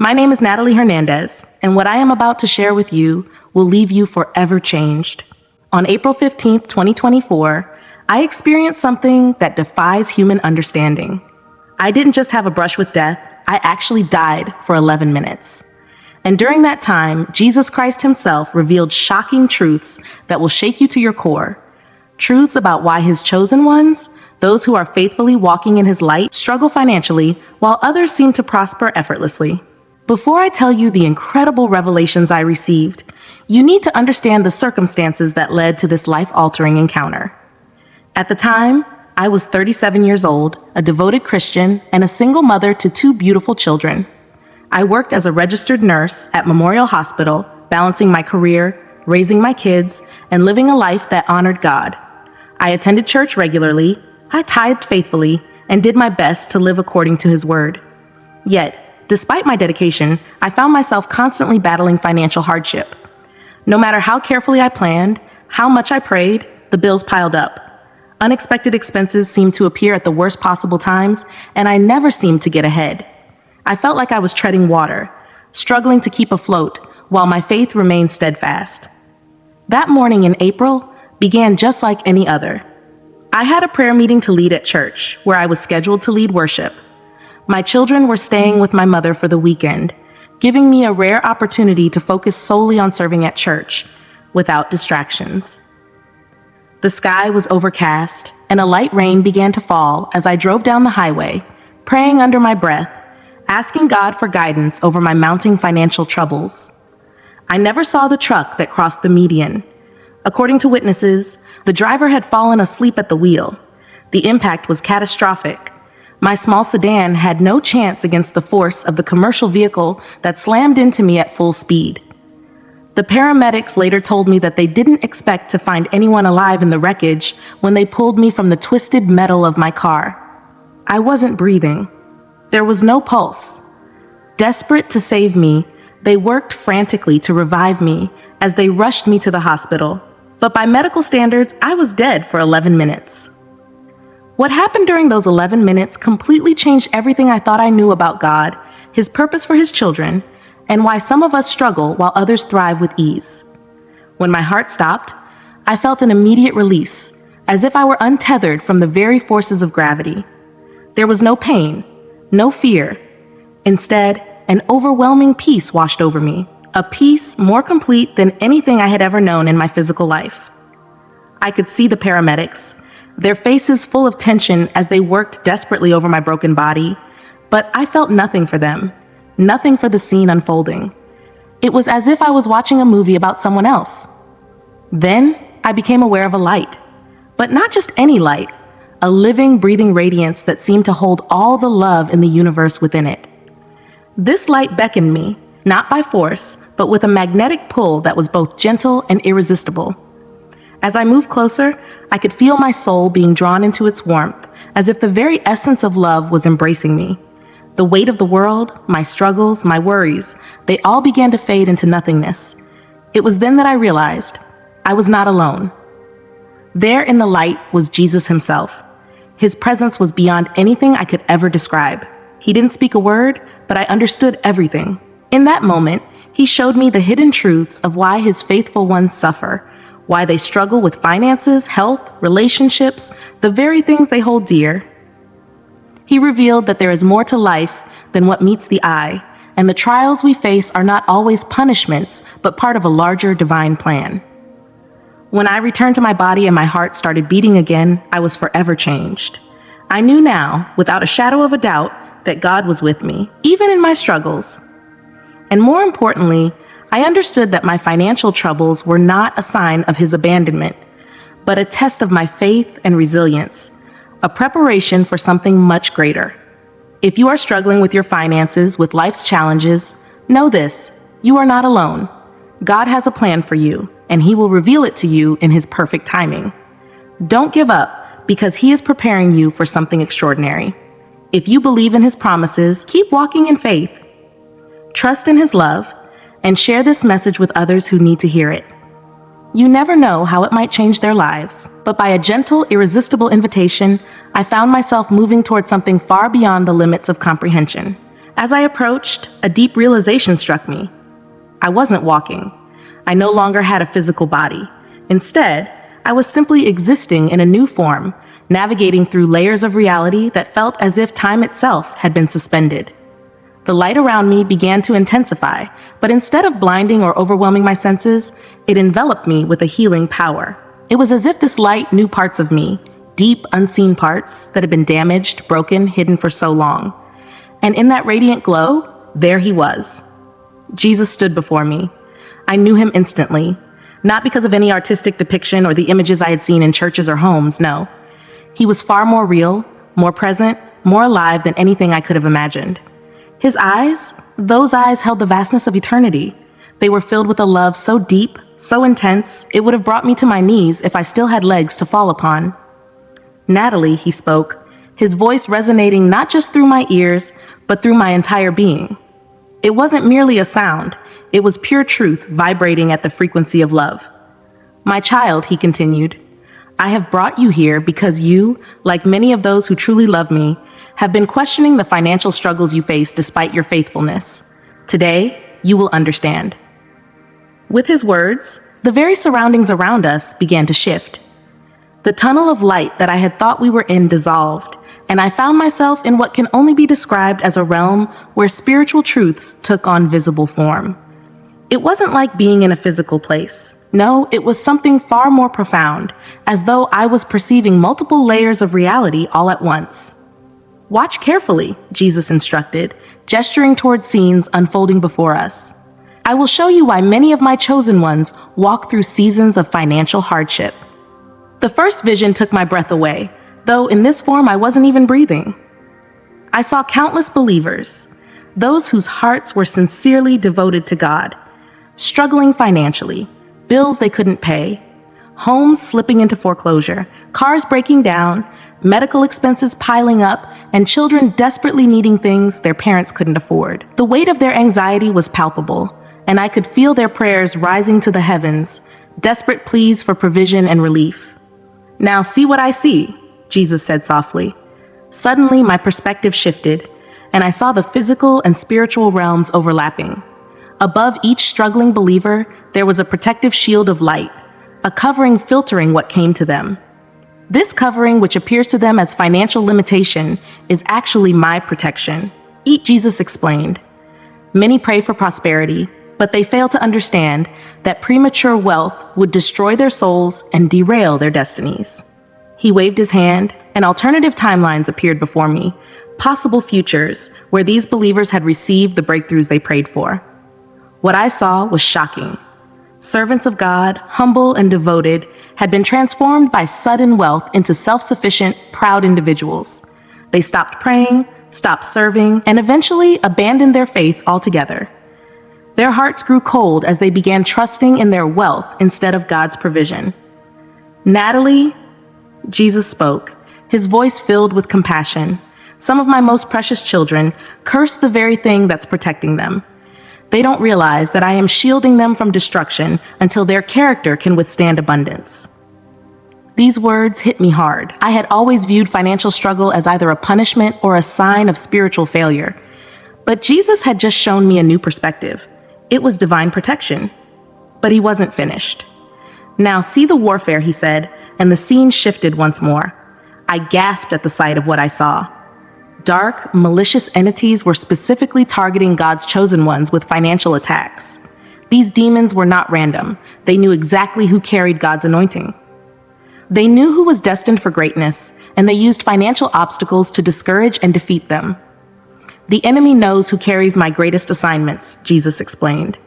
My name is Natalie Hernandez, and what I am about to share with you will leave you forever changed. On April 15th, 2024, I experienced something that defies human understanding. I didn't just have a brush with death, I actually died for 11 minutes. And during that time, Jesus Christ himself revealed shocking truths that will shake you to your core. Truths about why his chosen ones, those who are faithfully walking in his light, struggle financially, while others seem to prosper effortlessly. Before I tell you the incredible revelations I received, you need to understand the circumstances that led to this life-altering encounter. At the time, I was 37 years old, a devoted Christian, and a single mother to two beautiful children. I worked as a registered nurse at Memorial Hospital, balancing my career, raising my kids, and living a life that honored God. I attended church regularly, I tithed faithfully, and did my best to live according to his word. Yet, despite my dedication, I found myself constantly battling financial hardship. No matter how carefully I planned, how much I prayed, the bills piled up. Unexpected expenses seemed to appear at the worst possible times, and I never seemed to get ahead. I felt like I was treading water, struggling to keep afloat, while my faith remained steadfast. That morning in April began just like any other. I had a prayer meeting to lead at church, where I was scheduled to lead worship. My children were staying with my mother for the weekend, giving me a rare opportunity to focus solely on serving at church, without distractions. The sky was overcast, and a light rain began to fall as I drove down the highway, praying under my breath, asking God for guidance over my mounting financial troubles. I never saw the truck that crossed the median. According to witnesses, the driver had fallen asleep at the wheel. The impact was catastrophic. My small sedan had no chance against the force of the commercial vehicle that slammed into me at full speed. The paramedics later told me that they didn't expect to find anyone alive in the wreckage when they pulled me from the twisted metal of my car. I wasn't breathing. There was no pulse. Desperate to save me, they worked frantically to revive me as they rushed me to the hospital. But by medical standards, I was dead for 11 minutes. What happened during those 11 minutes completely changed everything I thought I knew about God, his purpose for his children, and why some of us struggle while others thrive with ease. When my heart stopped, I felt an immediate release, as if I were untethered from the very forces of gravity. There was no pain, no fear. Instead, an overwhelming peace washed over me, a peace more complete than anything I had ever known in my physical life. I could see the paramedics, their faces full of tension as they worked desperately over my broken body, but I felt nothing for them, nothing for the scene unfolding. It was as if I was watching a movie about someone else. Then I became aware of a light, but not just any light, a living, breathing radiance that seemed to hold all the love in the universe within it. This light beckoned me, not by force, but with a magnetic pull that was both gentle and irresistible. As I moved closer, I could feel my soul being drawn into its warmth, as if the very essence of love was embracing me. The weight of the world, my struggles, my worries, they all began to fade into nothingness. It was then that I realized I was not alone. There in the light was Jesus himself. His presence was beyond anything I could ever describe. He didn't speak a word, but I understood everything. In that moment, he showed me the hidden truths of why his faithful ones suffer, why they struggle with finances, health, relationships, the very things they hold dear. He revealed that there is more to life than what meets the eye, and the trials we face are not always punishments, but part of a larger divine plan. When I returned to my body and my heart started beating again, I was forever changed. I knew now, without a shadow of a doubt, that God was with me, even in my struggles. And more importantly, I understood that my financial troubles were not a sign of his abandonment, but a test of my faith and resilience, a preparation for something much greater. If you are struggling with your finances, with life's challenges, know this: you are not alone. God has a plan for you, and he will reveal it to you in his perfect timing. Don't give up, because he is preparing you for something extraordinary. If you believe in his promises, keep walking in faith. Trust in his love, and share this message with others who need to hear it. You never know how it might change their lives, but by a gentle, irresistible invitation, I found myself moving towards something far beyond the limits of comprehension. As I approached, a deep realization struck me. I wasn't walking. I no longer had a physical body. Instead, I was simply existing in a new form, navigating through layers of reality that felt as if time itself had been suspended. The light around me began to intensify, but instead of blinding or overwhelming my senses, it enveloped me with a healing power. It was as if this light knew parts of me, deep, unseen parts that had been damaged, broken, hidden for so long. And in that radiant glow, there he was. Jesus stood before me. I knew him instantly, not because of any artistic depiction or the images I had seen in churches or homes, no. He was far more real, more present, more alive than anything I could have imagined. His eyes, those eyes held the vastness of eternity. They were filled with a love so deep, so intense, it would have brought me to my knees if I still had legs to fall upon. Natalie, he spoke, his voice resonating not just through my ears, but through my entire being. It wasn't merely a sound, it was pure truth vibrating at the frequency of love. My child, he continued, I have brought you here because you, like many of those who truly love me, have been questioning the financial struggles you face despite your faithfulness. Today, you will understand. With his words, the very surroundings around us began to shift. The tunnel of light that I had thought we were in dissolved, and I found myself in what can only be described as a realm where spiritual truths took on visible form. It wasn't like being in a physical place. No, it was something far more profound, as though I was perceiving multiple layers of reality all at once. Watch carefully, Jesus instructed, gesturing toward scenes unfolding before us. I will show you why many of my chosen ones walk through seasons of financial hardship. The first vision took my breath away, though in this form I wasn't even breathing. I saw countless believers, those whose hearts were sincerely devoted to God, struggling financially, bills they couldn't pay, homes slipping into foreclosure, cars breaking down, medical expenses piling up, and children desperately needing things their parents couldn't afford. The weight of their anxiety was palpable, and I could feel their prayers rising to the heavens, desperate pleas for provision and relief. Now see what I see, Jesus said softly. Suddenly, my perspective shifted, and I saw the physical and spiritual realms overlapping. Above each struggling believer, there was a protective shield of light, a covering filtering what came to them. This covering, which appears to them as financial limitation, is actually my protection. Jesus explained. Many pray for prosperity, but they fail to understand that premature wealth would destroy their souls and derail their destinies. He waved his hand, and alternative timelines appeared before me, possible futures where these believers had received the breakthroughs they prayed for. What I saw was shocking. Servants of God, humble and devoted, had been transformed by sudden wealth into self-sufficient, proud individuals. They stopped praying, stopped serving, and eventually abandoned their faith altogether. Their hearts grew cold as they began trusting in their wealth instead of God's provision. Natalie, Jesus spoke, his voice filled with compassion. Some of my most precious children curse the very thing that's protecting them. They don't realize that I am shielding them from destruction until their character can withstand abundance. These words hit me hard. I had always viewed financial struggle as either a punishment or a sign of spiritual failure. But Jesus had just shown me a new perspective. It was divine protection. But he wasn't finished. Now see the warfare, he said, and the scene shifted once more. I gasped at the sight of what I saw. Dark, malicious entities were specifically targeting God's chosen ones with financial attacks. These demons were not random. They knew exactly who carried God's anointing. They knew who was destined for greatness, and they used financial obstacles to discourage and defeat them. The enemy knows who carries my greatest assignments, Jesus explained.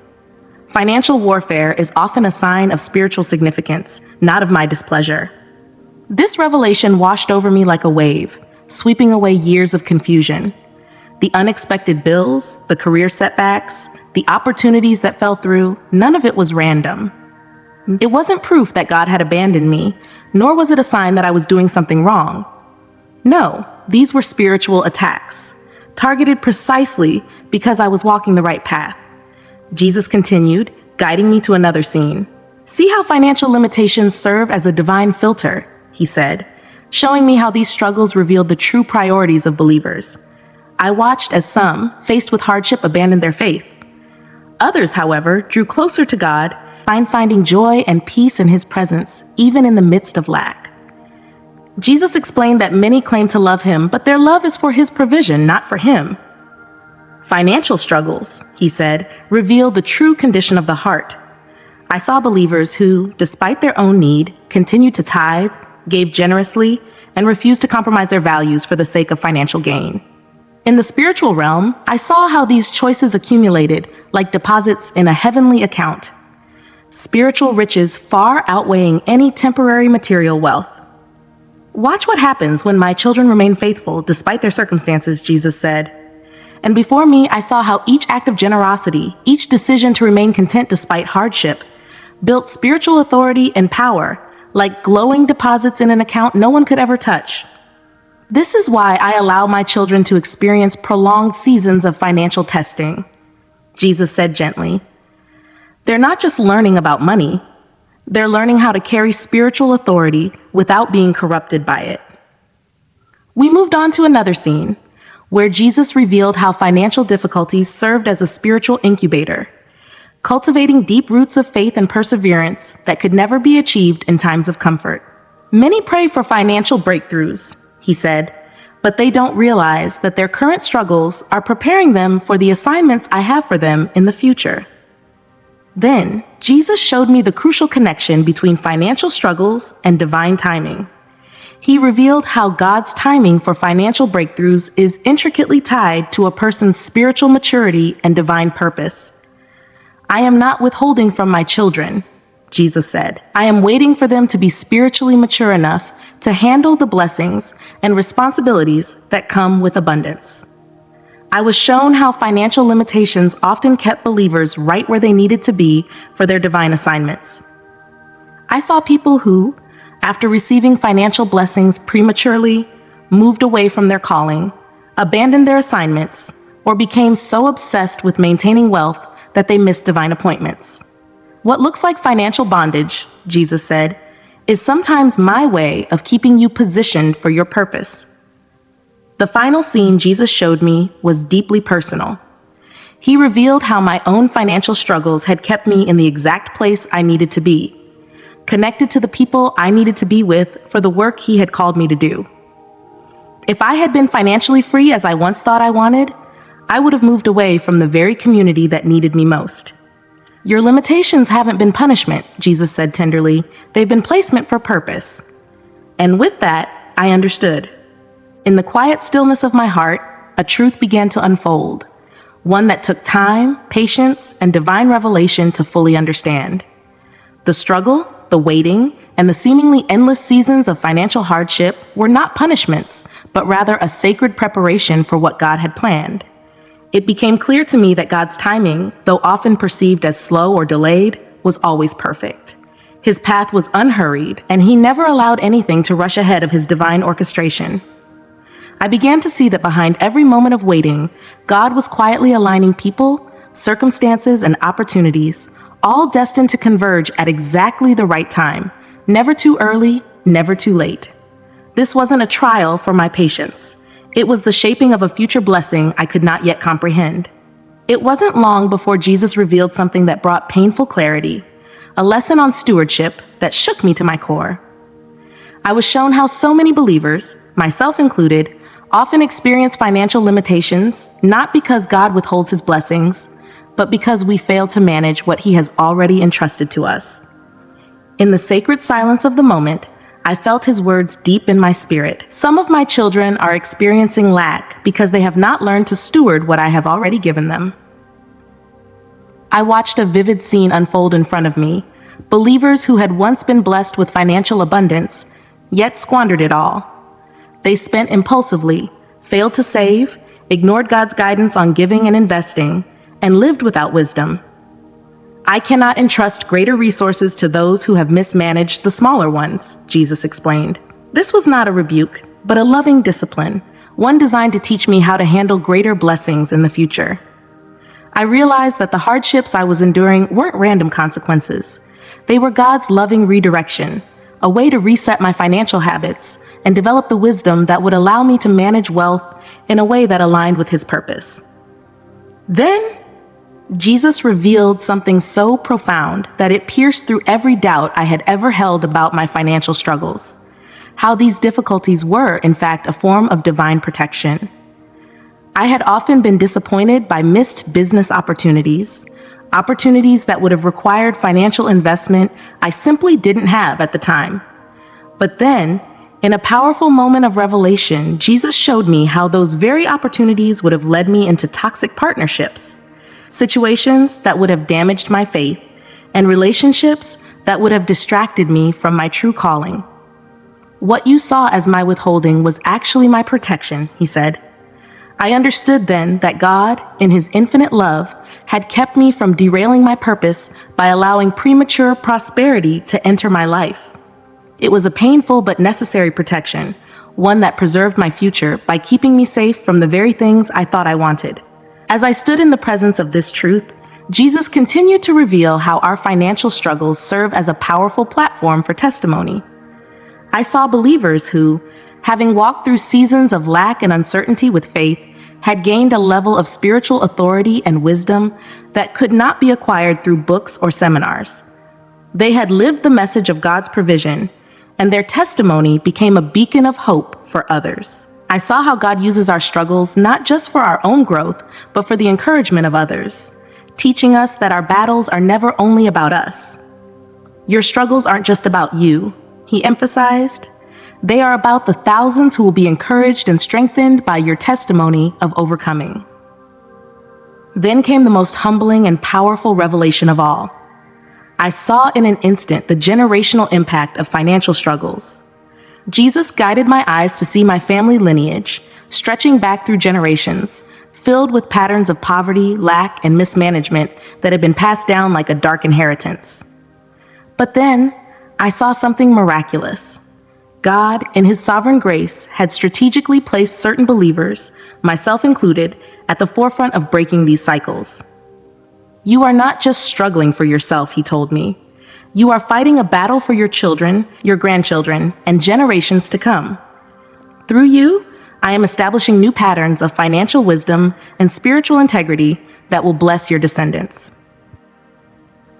Financial warfare is often a sign of spiritual significance, not of my displeasure. This revelation washed over me like a wave, sweeping away years of confusion. The unexpected bills, the career setbacks, the opportunities that fell through, none of it was random. It wasn't proof that God had abandoned me, nor was it a sign that I was doing something wrong. No, these were spiritual attacks, targeted precisely because I was walking the right path. Jesus continued, guiding me to another scene. See how financial limitations serve as a divine filter, he said, showing me how these struggles revealed the true priorities of believers. I watched as some, faced with hardship, abandoned their faith. Others, however, drew closer to God, finding joy and peace in His presence, even in the midst of lack. Jesus explained that many claim to love Him, but their love is for His provision, not for Him. Financial struggles, He said, reveal the true condition of the heart. I saw believers who, despite their own need, continued to tithe, gave generously, and refused to compromise their values for the sake of financial gain. In the spiritual realm, I saw how these choices accumulated like deposits in a heavenly account. Spiritual riches far outweighing any temporary material wealth. Watch what happens when my children remain faithful despite their circumstances, Jesus said. And before me, I saw how each act of generosity, each decision to remain content despite hardship, built spiritual authority and power, like glowing deposits in an account no one could ever touch. This is why I allow my children to experience prolonged seasons of financial testing, Jesus said gently. They're not just learning about money, they're learning how to carry spiritual authority without being corrupted by it. We moved on to another scene, where Jesus revealed how financial difficulties served as a spiritual incubator, cultivating deep roots of faith and perseverance that could never be achieved in times of comfort. Many pray for financial breakthroughs, He said, but they don't realize that their current struggles are preparing them for the assignments I have for them in the future. Then, Jesus showed me the crucial connection between financial struggles and divine timing. He revealed how God's timing for financial breakthroughs is intricately tied to a person's spiritual maturity and divine purpose. I am not withholding from my children, Jesus said. I am waiting for them to be spiritually mature enough to handle the blessings and responsibilities that come with abundance. I was shown how financial limitations often kept believers right where they needed to be for their divine assignments. I saw people who, after receiving financial blessings prematurely, moved away from their calling, abandoned their assignments, or became so obsessed with maintaining wealth that they missed divine appointments. What looks like financial bondage, Jesus said, is sometimes my way of keeping you positioned for your purpose. The final scene Jesus showed me was deeply personal. He revealed how my own financial struggles had kept me in the exact place I needed to be, connected to the people I needed to be with for the work He had called me to do. If I had been financially free as I once thought I wanted, I would have moved away from the very community that needed me most. Your limitations haven't been punishment, Jesus said tenderly. They've been placement for purpose. And with that, I understood. In the quiet stillness of my heart, a truth began to unfold, one that took time, patience, and divine revelation to fully understand. The struggle, the waiting, and the seemingly endless seasons of financial hardship were not punishments, but rather a sacred preparation for what God had planned. It became clear to me that God's timing, though often perceived as slow or delayed, was always perfect. His path was unhurried, and He never allowed anything to rush ahead of His divine orchestration. I began to see that behind every moment of waiting, God was quietly aligning people, circumstances, and opportunities, all destined to converge at exactly the right time, never too early, never too late. This wasn't a trial for my patience. It was the shaping of a future blessing I could not yet comprehend. It wasn't long before Jesus revealed something that brought painful clarity, a lesson on stewardship that shook me to my core. I was shown how so many believers, myself included, often experience financial limitations, not because God withholds His blessings, but because we fail to manage what He has already entrusted to us. In the sacred silence of the moment, I felt His words deep in my spirit. Some of my children are experiencing lack because they have not learned to steward what I have already given them. I watched a vivid scene unfold in front of me. Believers who had once been blessed with financial abundance, yet squandered it all. They spent impulsively, failed to save, ignored God's guidance on giving and investing, and lived without wisdom. I cannot entrust greater resources to those who have mismanaged the smaller ones, Jesus explained. This was not a rebuke, but a loving discipline, one designed to teach me how to handle greater blessings in the future. I realized that the hardships I was enduring weren't random consequences. They were God's loving redirection, a way to reset my financial habits and develop the wisdom that would allow me to manage wealth in a way that aligned with his purpose. Then, Jesus revealed something so profound that it pierced through every doubt I had ever held about my financial struggles. How these difficulties were, in fact, a form of divine protection. I had often been disappointed by missed business opportunities that would have required financial investment I simply didn't have at the time. But then, in a powerful moment of revelation, Jesus showed me how those very opportunities would have led me into toxic partnerships, situations that would have damaged my faith, and relationships that would have distracted me from my true calling. What you saw as my withholding was actually my protection, he said. I understood then that God, in his infinite love, had kept me from derailing my purpose by allowing premature prosperity to enter my life. It was a painful but necessary protection, one that preserved my future by keeping me safe from the very things I thought I wanted. As I stood in the presence of this truth, Jesus continued to reveal how our financial struggles serve as a powerful platform for testimony. I saw believers who, having walked through seasons of lack and uncertainty with faith, had gained a level of spiritual authority and wisdom that could not be acquired through books or seminars. They had lived the message of God's provision, and their testimony became a beacon of hope for others. I saw how God uses our struggles not just for our own growth, but for the encouragement of others, teaching us that our battles are never only about us. Your struggles aren't just about you, he emphasized. They are about the thousands who will be encouraged and strengthened by your testimony of overcoming. Then came the most humbling and powerful revelation of all. I saw in an instant the generational impact of financial struggles. Jesus guided my eyes to see my family lineage, stretching back through generations, filled with patterns of poverty, lack, and mismanagement that had been passed down like a dark inheritance. But then, I saw something miraculous. God, in his sovereign grace, had strategically placed certain believers, myself included, at the forefront of breaking these cycles. You are not just struggling for yourself, he told me. You are fighting a battle for your children, your grandchildren, and generations to come. Through you, I am establishing new patterns of financial wisdom and spiritual integrity that will bless your descendants.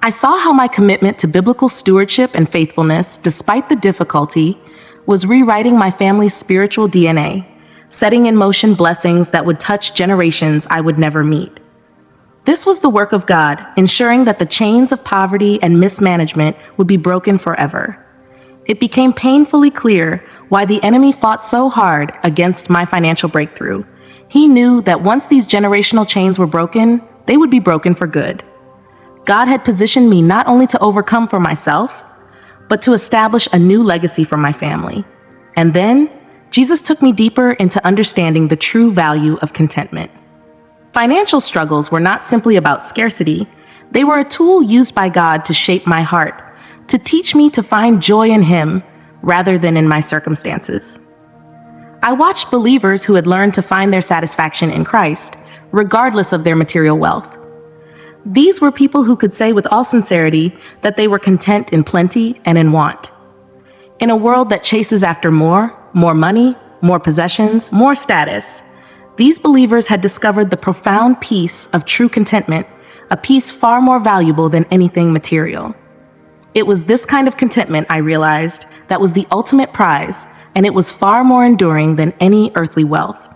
I saw how my commitment to biblical stewardship and faithfulness, despite the difficulty, was rewriting my family's spiritual DNA, setting in motion blessings that would touch generations I would never meet. This was the work of God, ensuring that the chains of poverty and mismanagement would be broken forever. It became painfully clear why the enemy fought so hard against my financial breakthrough. He knew that once these generational chains were broken, they would be broken for good. God had positioned me not only to overcome for myself, but to establish a new legacy for my family. And then, Jesus took me deeper into understanding the true value of contentment. Financial struggles were not simply about scarcity. They were a tool used by God to shape my heart, to teach me to find joy in him rather than in my circumstances. I watched believers who had learned to find their satisfaction in Christ, regardless of their material wealth. These were people who could say with all sincerity that they were content in plenty and in want. In a world that chases after more money, more possessions, more status, these believers had discovered the profound peace of true contentment, a peace far more valuable than anything material. It was this kind of contentment, I realized, that was the ultimate prize, and it was far more enduring than any earthly wealth.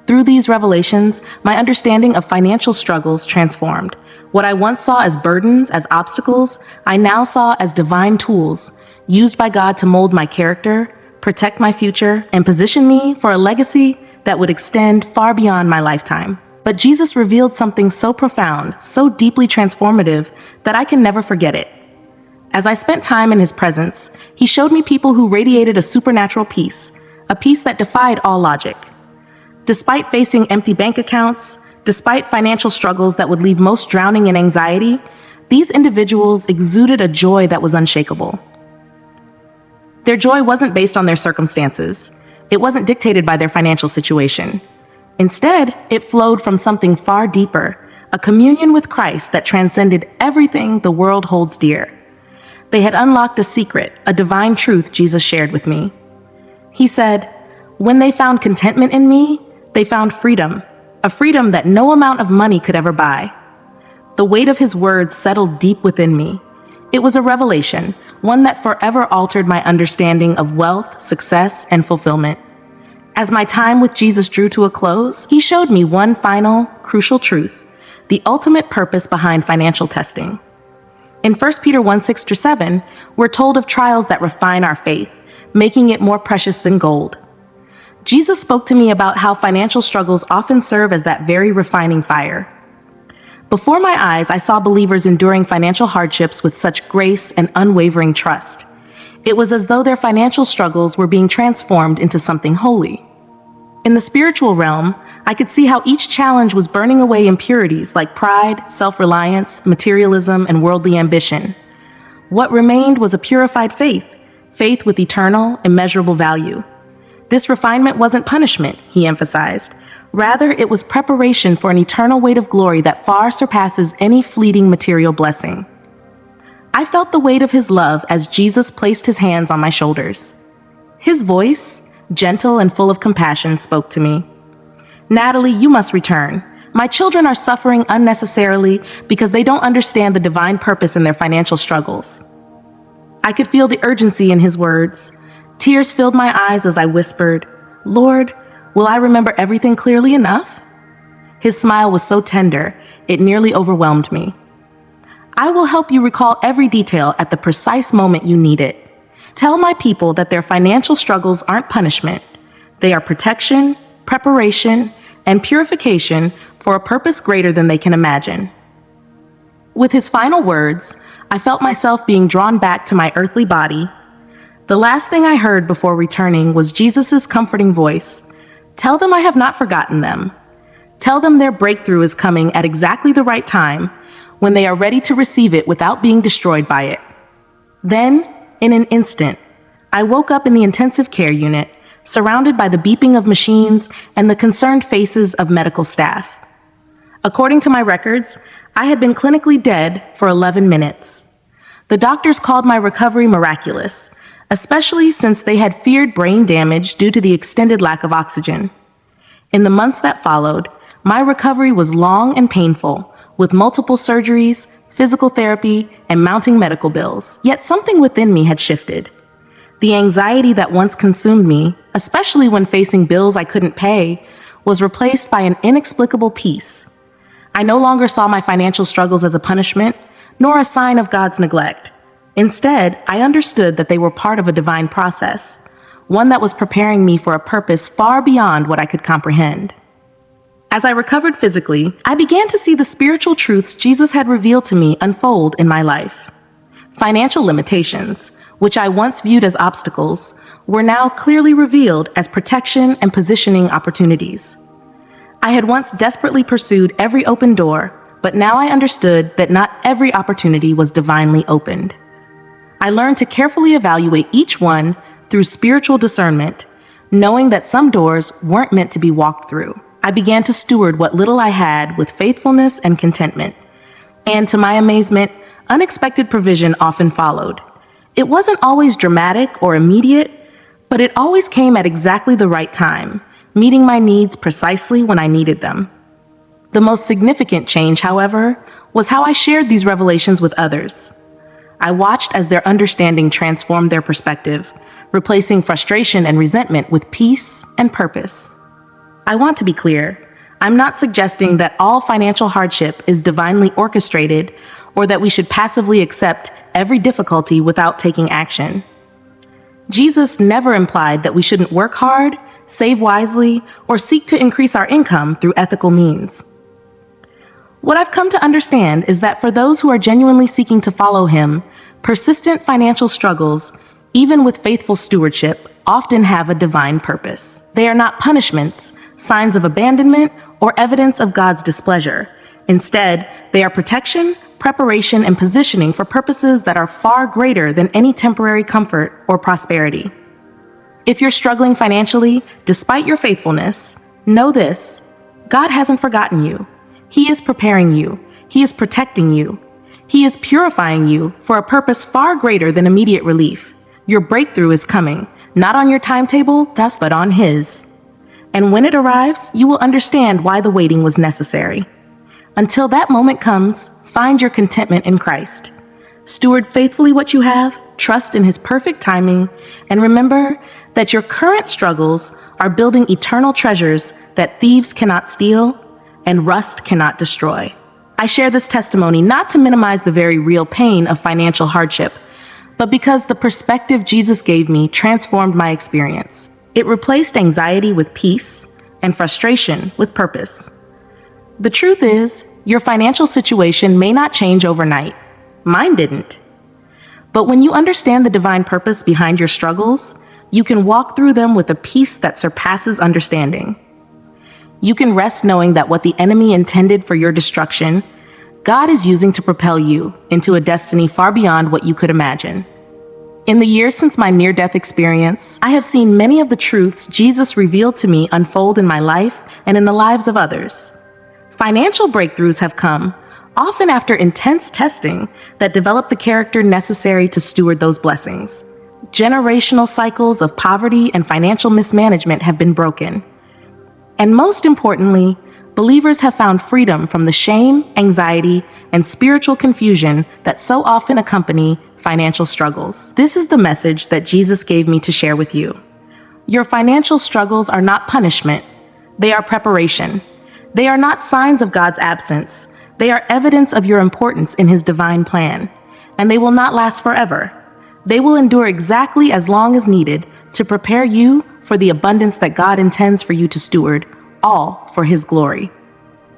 Through these revelations, my understanding of financial struggles transformed. What I once saw as burdens, as obstacles, I now saw as divine tools, used by God to mold my character, protect my future, and position me for a legacy that would extend far beyond my lifetime. But Jesus revealed something so profound, so deeply transformative, that I can never forget it. As I spent time in his presence, he showed me people who radiated a supernatural peace, a peace that defied all logic. Despite facing empty bank accounts, despite financial struggles that would leave most drowning in anxiety, these individuals exuded a joy that was unshakable. Their joy wasn't based on their circumstances. It wasn't dictated by their financial situation. Instead, it flowed from something far deeper, a communion with Christ that transcended everything the world holds dear. They had unlocked a secret, a divine truth Jesus shared with me. He said, "When they found contentment in me, they found freedom, a freedom that no amount of money could ever buy." The weight of his words settled deep within me. It was a revelation, one that forever altered my understanding of wealth, success, and fulfillment. As my time with Jesus drew to a close, he showed me one final, crucial truth, the ultimate purpose behind financial testing. In 1 Peter 1:6-7, we're told of trials that refine our faith, making it more precious than gold. Jesus spoke to me about how financial struggles often serve as that very refining fire. Before my eyes, I saw believers enduring financial hardships with such grace and unwavering trust. It was as though their financial struggles were being transformed into something holy. In the spiritual realm, I could see how each challenge was burning away impurities like pride, self-reliance, materialism, and worldly ambition. What remained was a purified faith, faith with eternal, immeasurable value. This refinement wasn't punishment, he emphasized. Rather, it was preparation for an eternal weight of glory that far surpasses any fleeting material blessing. I felt the weight of his love as Jesus placed his hands on my shoulders. His voice, gentle and full of compassion, spoke to me. "Natalie, you must return. My children are suffering unnecessarily because they don't understand the divine purpose in their financial struggles." I could feel the urgency in his words. Tears filled my eyes as I whispered, "Lord, will I remember everything clearly enough?" His smile was so tender, it nearly overwhelmed me. "I will help you recall every detail at the precise moment you need it. Tell my people that their financial struggles aren't punishment. They are protection, preparation, and purification for a purpose greater than they can imagine." With his final words, I felt myself being drawn back to my earthly body. The last thing I heard before returning was Jesus' comforting voice. "Tell them I have not forgotten them. Tell them their breakthrough is coming at exactly the right time, when they are ready to receive it without being destroyed by it." Then, in an instant, I woke up in the intensive care unit, surrounded by the beeping of machines and the concerned faces of medical staff. According to my records, I had been clinically dead for 11 minutes. The doctors called my recovery miraculous, especially since they had feared brain damage due to the extended lack of oxygen. In the months that followed, my recovery was long and painful, with multiple surgeries, physical therapy, and mounting medical bills. Yet something within me had shifted. The anxiety that once consumed me, especially when facing bills I couldn't pay, was replaced by an inexplicable peace. I no longer saw my financial struggles as a punishment, nor a sign of God's neglect. Instead, I understood that they were part of a divine process, one that was preparing me for a purpose far beyond what I could comprehend. As I recovered physically, I began to see the spiritual truths Jesus had revealed to me unfold in my life. Financial limitations, which I once viewed as obstacles, were now clearly revealed as protection and positioning opportunities. I had once desperately pursued every open door, but now I understood that not every opportunity was divinely opened. I learned to carefully evaluate each one through spiritual discernment, knowing that some doors weren't meant to be walked through. I began to steward what little I had with faithfulness and contentment. And to my amazement, unexpected provision often followed. It wasn't always dramatic or immediate, but it always came at exactly the right time, meeting my needs precisely when I needed them. The most significant change, however, was how I shared these revelations with others. I watched as their understanding transformed their perspective, replacing frustration and resentment with peace and purpose. I want to be clear. I'm not suggesting that all financial hardship is divinely orchestrated or that we should passively accept every difficulty without taking action. Jesus never implied that we shouldn't work hard, save wisely, or seek to increase our income through ethical means. What I've come to understand is that for those who are genuinely seeking to follow him, persistent financial struggles, even with faithful stewardship, often have a divine purpose. They are not punishments, signs of abandonment, or evidence of God's displeasure. Instead, they are protection, preparation, and positioning for purposes that are far greater than any temporary comfort or prosperity. If you're struggling financially, despite your faithfulness, know this: God hasn't forgotten you. He is preparing you. He is protecting you. He is purifying you for a purpose far greater than immediate relief. Your breakthrough is coming, not on your timetable, but on His. And when it arrives, you will understand why the waiting was necessary. Until that moment comes, find your contentment in Christ. Steward faithfully what you have, trust in His perfect timing, and remember that your current struggles are building eternal treasures that thieves cannot steal and rust cannot destroy. I share this testimony not to minimize the very real pain of financial hardship, but because the perspective Jesus gave me transformed my experience. It replaced anxiety with peace and frustration with purpose. The truth is, your financial situation may not change overnight. Mine didn't. But when you understand the divine purpose behind your struggles, you can walk through them with a peace that surpasses understanding. You can rest knowing that what the enemy intended for your destruction, God is using to propel you into a destiny far beyond what you could imagine. In the years since my near-death experience, I have seen many of the truths Jesus revealed to me unfold in my life and in the lives of others. Financial breakthroughs have come, often after intense testing that developed the character necessary to steward those blessings. Generational cycles of poverty and financial mismanagement have been broken. And most importantly, believers have found freedom from the shame, anxiety, and spiritual confusion that so often accompany financial struggles. This is the message that Jesus gave me to share with you. Your financial struggles are not punishment. They are preparation. They are not signs of God's absence. They are evidence of your importance in His divine plan. And they will not last forever. They will endure exactly as long as needed to prepare you for the abundance that God intends for you to steward, all for His glory.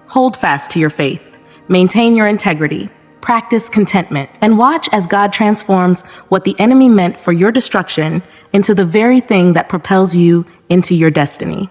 Hold fast to your faith, maintain your integrity, practice contentment, and watch as God transforms what the enemy meant for your destruction into the very thing that propels you into your destiny.